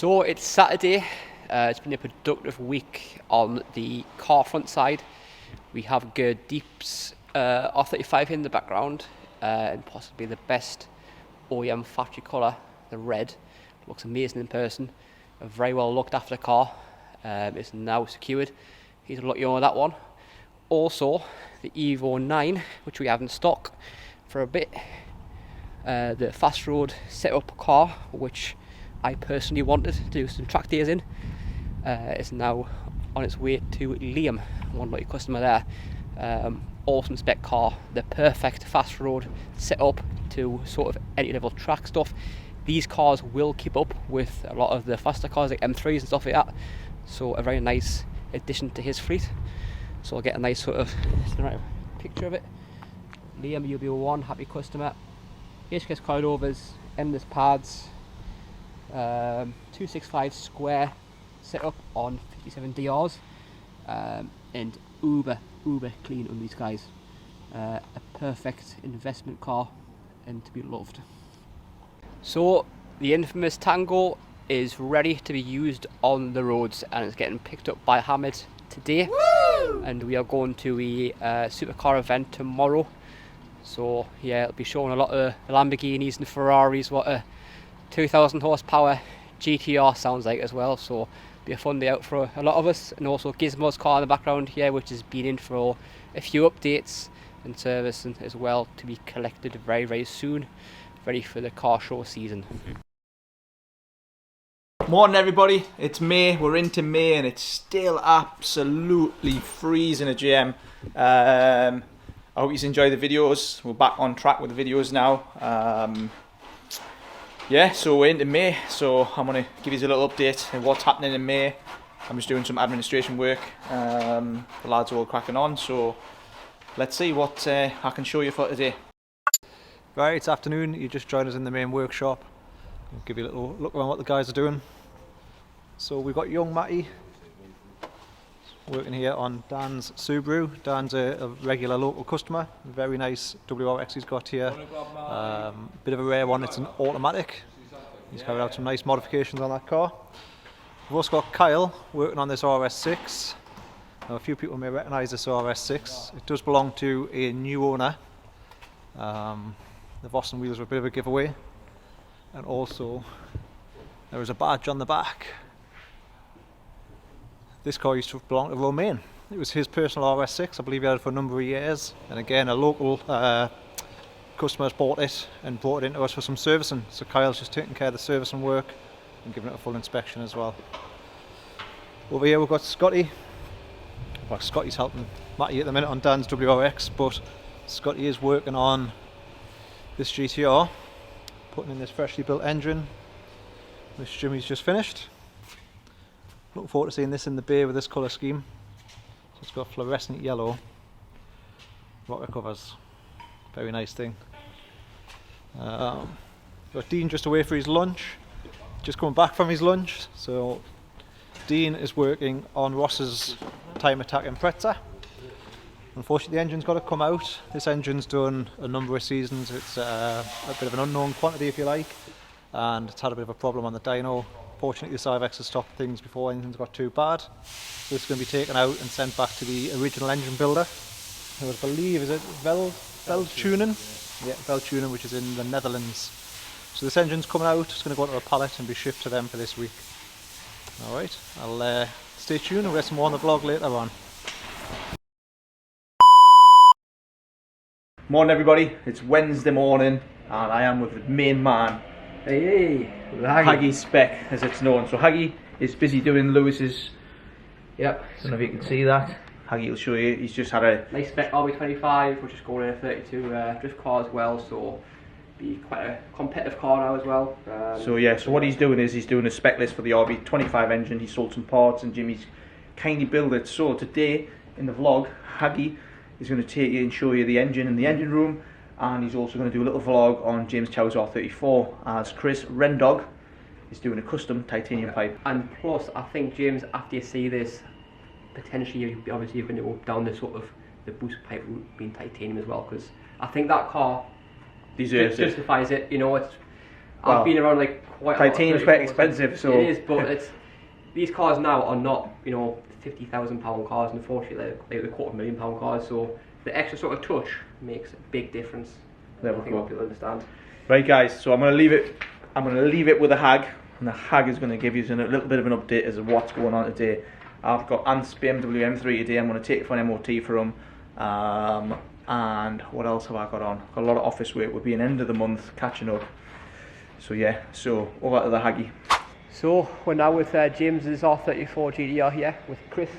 So it's Saturday, it's been a productive week on the car front side. We have good Deeps R35 in the background and possibly the best OEM factory colour, the red. Looks amazing in person, a very well looked after car. It's now secured. He's a lucky owner of that one. Also the Evo 9, which we have in stock for a bit. The fast road setup car, which I personally wanted to do some track days in, is now on its way to Liam, one lucky customer there. Awesome spec car, the perfect fast road setup to sort of entry level track stuff. These cars will keep up with a lot of the faster cars like M3s and stuff like that, so a very nice addition to his fleet. So I'll get a nice sort of picture of it. Liam UB1, happy customer. HKS coilovers, endless pads, 265 square setup on 57 DRs, and uber clean on these guys. A perfect investment car and to be loved. So the infamous Tango is ready to be used on the roads and it's getting picked up by Hamid today. Woo! And we are going to a supercar event tomorrow. So yeah, it'll be showing a lot of Lamborghinis and Ferraris, what a 2000 horsepower GTR sounds like as well. So it'll be a fun day out for a lot of us. And also Gizmo's car in the background here, which has been in for a few updates and service and as well to be collected very soon, ready for the car show season. Morning everybody, it's May, we're into May and it's still absolutely freezing at GM. I hope you enjoy the videos. We're back on track with the videos now. Yeah, so we're into May, so I'm going to give you a little update on what's happening in May. I'm just doing some administration work. The lads are all cracking on, so let's see what I can show you for today. Right, it's afternoon, you just joined us in the main workshop. I'll give you a little look around what the guys are doing. So we've got young Matty working here on Dan's Subaru. Dan's a regular local customer, very nice WRX he's got here. Bit of a rare one, it's an automatic. He's carried out some nice modifications on that car. We've also got Kyle working on this RS6. Now a few people may recognise this RS6. It does belong to a new owner. The Vossen wheels were a bit of a giveaway. And also there is a badge on the back. This car used to belong to Romain. It was his personal RS6, I believe he had it for a number of years. And again, a local customer has bought it and brought it into us for some servicing. So Kyle's just taking care of the servicing work and giving it a full inspection as well. Over here we've got Scotty. Well, Scotty's helping Matty at the minute on Dan's WRX, but Scotty is working on this GTR, putting in this freshly built engine, which Jimmy's just finished. Looking forward to seeing this in the bay with this colour scheme. So it's got fluorescent yellow rocker covers, very nice thing. Got Dean just away for his lunch, just coming back from his lunch. So Dean is working on Ross's time attack Impreza. Unfortunately the engine's got to come out. This engine's done a number of seasons, it's a bit of an unknown quantity if you like, and it's had a bit of a problem on the dyno. Fortunately the Cyvex has stopped things before anything's got too bad. So this is going to be taken out and sent back to the original engine builder, who I believe is it Veltunen? Yeah, Veltunen, which is in the Netherlands. So this engine's coming out, it's going to go onto a pallet and be shipped to them for this week. Alright, I'll stay tuned and we'll get some more on the vlog later on. Morning everybody, it's Wednesday morning and I am with the main man. Hey, Haggy Spec as it's known. So Haggy is busy doing Lewis's, yep. I don't know if you can see that. Haggy will show you, he's just had a Nice spec RB25, which is going in a 32 drift car as well, so be quite a competitive car now as well. So yeah, so what he's doing is he's doing a spec list for the RB25 engine. He sold some parts and Jimmy's kindly built it. So today in the vlog, Haggy is going to take you and show you the engine in the engine room, and he's also going to do a little vlog on James Chow's R34 as Chris Rendog is doing a custom titanium pipe. And plus, I think James, after you see this, potentially obviously you're going to go down the sort of the boost pipe route being titanium as well, because I think that car Deserves justifies it. You know, it's Well, I've been around like quite. titanium's quite expensive, so it is. But these cars now are not, you know, £50,000 cars. Unfortunately, they're £250,000 cars. So the extra sort of touch makes a big difference. There I we think go. people understand. Right, guys. So I'm going to leave it. I'm going to leave it with the hag, and the hag is going to give you a little bit of an update as to what's going on today. I've got Ant's BMW M3 today. I'm going to take it for an MOT for him. And what else have I got on? Got a lot of office work. We'll be an end of the month catching up. So yeah. So over to the haggy. So we're now with James's R34 GDR here with Chris,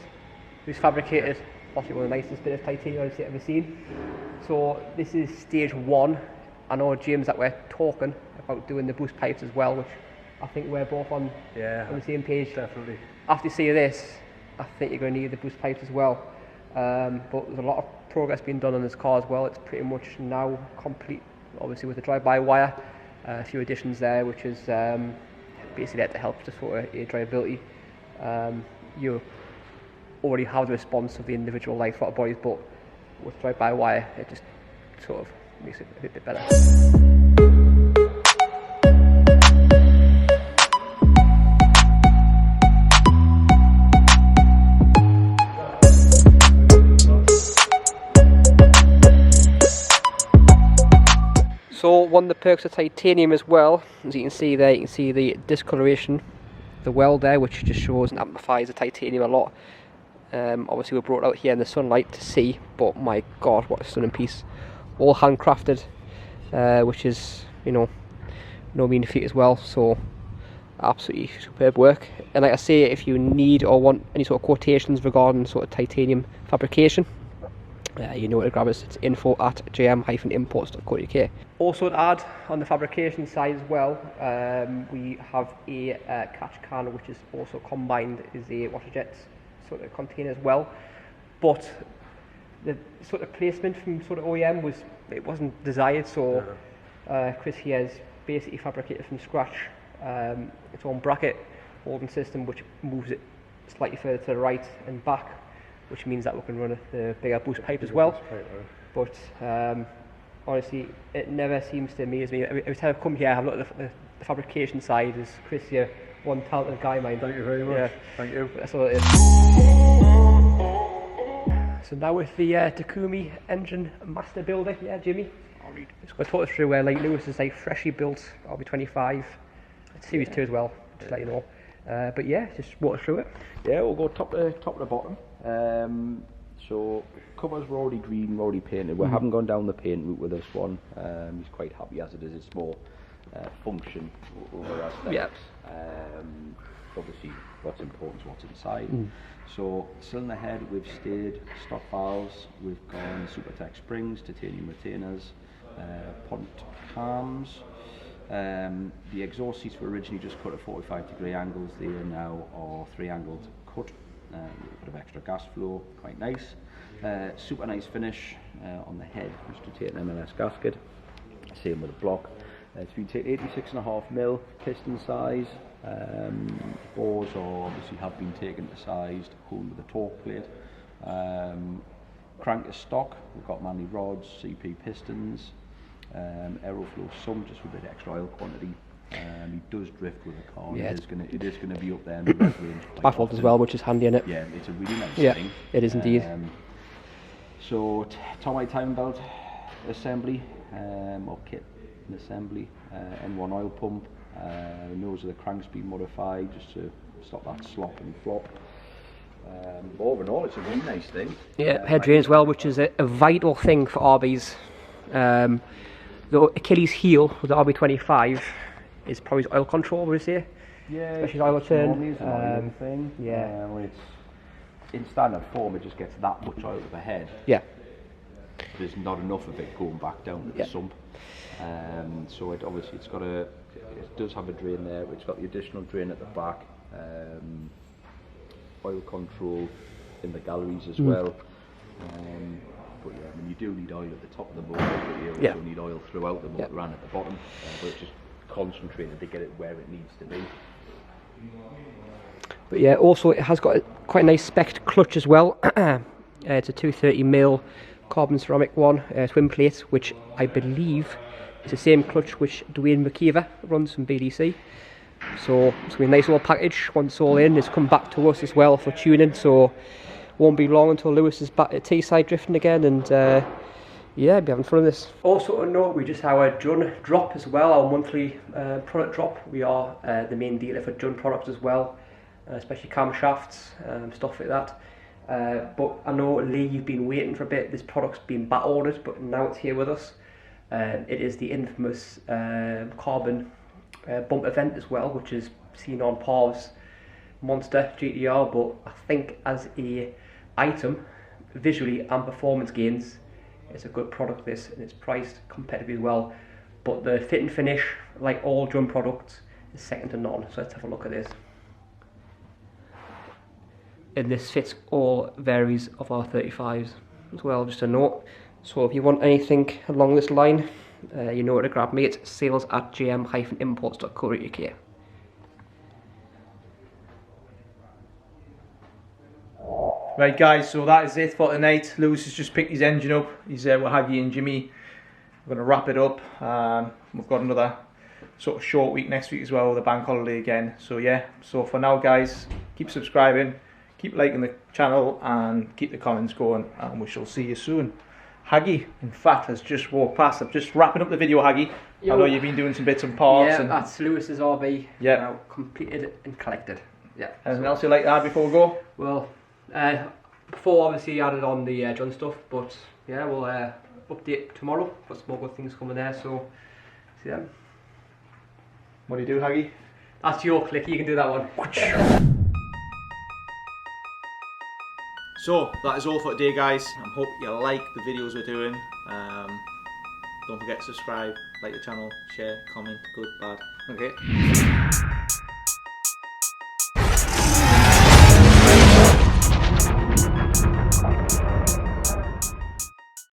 who's fabricated possibly one of the nicest bit of titanium I've ever seen. So this is stage 1. I know, James, that we're talking about doing the boost pipes as well, which I think we're both on the same page. Definitely. After you see this, I think you're going to need the boost pipes as well. But there's a lot of progress being done on this car as well. It's pretty much now complete, obviously with the drive-by wire. A few additions there, which is basically there to help just for air drivability. You already have the response of the individual light throttle bodies, but with drive-by wire, it just sort of makes it a bit better. So one of the perks of titanium as well, as you can see there, you can see the discoloration, the weld there, which just shows and amplifies the titanium a lot. Obviously we're brought out here in the sunlight to see, but my god, what a stunning piece. All handcrafted, which is, you know, no mean feat as well. So absolutely superb work. And like I say, if you need or want any sort of quotations regarding sort of titanium fabrication, you know where to grab us. It's info@jm-imports.co.uk. Also to add on the fabrication side as well, we have a catch can which is also combined as a washer jet sort of container as well. But the sort of placement from sort of OEM wasn't desired, so Chris here has basically fabricated from scratch its own bracket holding system, which moves it slightly further to the right and back, which means that we can run the bigger boost pipe as well. But honestly, it never seems to amaze me. Every time I come here, I have a look at the fabrication side. Is Chris here, one talented guy, mind. Thank you very much. Yeah. Thank you. That's all it is. So now with the Takumi engine master builder here, Jimmy. Just going to talk us through where like Lewis is like freshly built RB25. It's Series 2 as well, just to let you know. But yeah, just walk us through it. Yeah, we'll go top to bottom. So covers were already green, already painted. We haven't gone down the paint route with this one. He's quite happy as it is. It's more function over aesthetics. Yeah. Obviously, what's important is what's inside. So cylinder head, we've stayed stock valves. We've gone Supertech springs, titanium retainers, pont cams. The exhaust seats were originally just cut at 45-degree angles. They are now 3-angled cut. A bit of extra gas flow, quite nice. Super nice finish on the head, just to take an MLS gasket. Same with the block. It's been taken 86.5mm piston size. Bores obviously have been taken to size to cool with the torque plate. Crank is stock. We've got Manley rods, CP pistons, Aeroflow some just with a bit extra oil quantity. He does drift with the car. Yeah, it is going to be up there in the red range. Baffled as well, which is handy in it. Yeah, it's a really nice thing. It is indeed. So Tommy time belt assembly, or kit and assembly, N1 oil pump, nose of the crank's been modified just to stop that slop and flop. Overall, it's a really nice thing. Yeah, head drain as well, which is a vital thing for RBs. The Achilles heel with the RB25 is probably oil control, would you say? Yeah, especially oil turn. It's an oil thing. Yeah. When it's in standard form, it just gets that much oil to the head. Yeah. There's not enough of it going back down to the sump. So it obviously it does have a drain there. It's got the additional drain at the back. Oil control in the galleries as well. But yeah, I mean, you do need oil at the top of the motor, but you also need oil throughout the motor and at the bottom. But it's just concentrated to get it where it needs to be. But yeah, also it has got quite a nice spec'd clutch as well. It's a 230mm carbon ceramic one, twin plate, which I believe It's the same clutch which Dwayne McKeever runs from BDC. So it's going to be a nice little package. Once it's all in, it's come back to us as well for tuning. So won't be long until Lewis is back at Teesside drifting again, and yeah, be having fun with this. Also to note, we just have our Jun drop as well, our monthly product drop. We are the main dealer for Jun products as well, especially camshafts, stuff like that. But I know, Lee, you've been waiting for a bit. This product's been back ordered, but now it's here with us. It is the infamous carbon bump event as well, which is seen on Parv's Monster GTR, but I think as a item, visually and performance gains, it's a good product this, and it's priced competitively as well. But the fit and finish, like all drum products, is second to none. So let's have a look at this. And this fits all varies of our 35s as well, just a note. So if you want anything along this line, you know where to grab me. It's sales@jm-imports.co.uk. Right guys, so that is it for tonight. Lewis has just picked his engine up. He's with Haggy and Jimmy. We're going to wrap it up. We've got another sort of short week next week as well, with the bank holiday again. So yeah, so for now guys, keep subscribing, keep liking the channel, and keep the comments going, and we shall see you soon. Haggy, in fact, has just walked past. I'm just wrapping up the video, Haggy. Yo. I know you've been doing some bits and parts. Yeah, and that's Lewis's RV. Yeah. Now completed and collected. Yeah. anything else you'd like to add before we go? Well, before obviously added on the John stuff, but yeah, we'll update tomorrow. Got some more good things coming there, so see them. What do you do, Haggy? That's your click, you can do that one. So that is all for today guys. I hope you like the videos we're doing. Don't forget to subscribe, like the channel, share, comment, good, bad. Okay.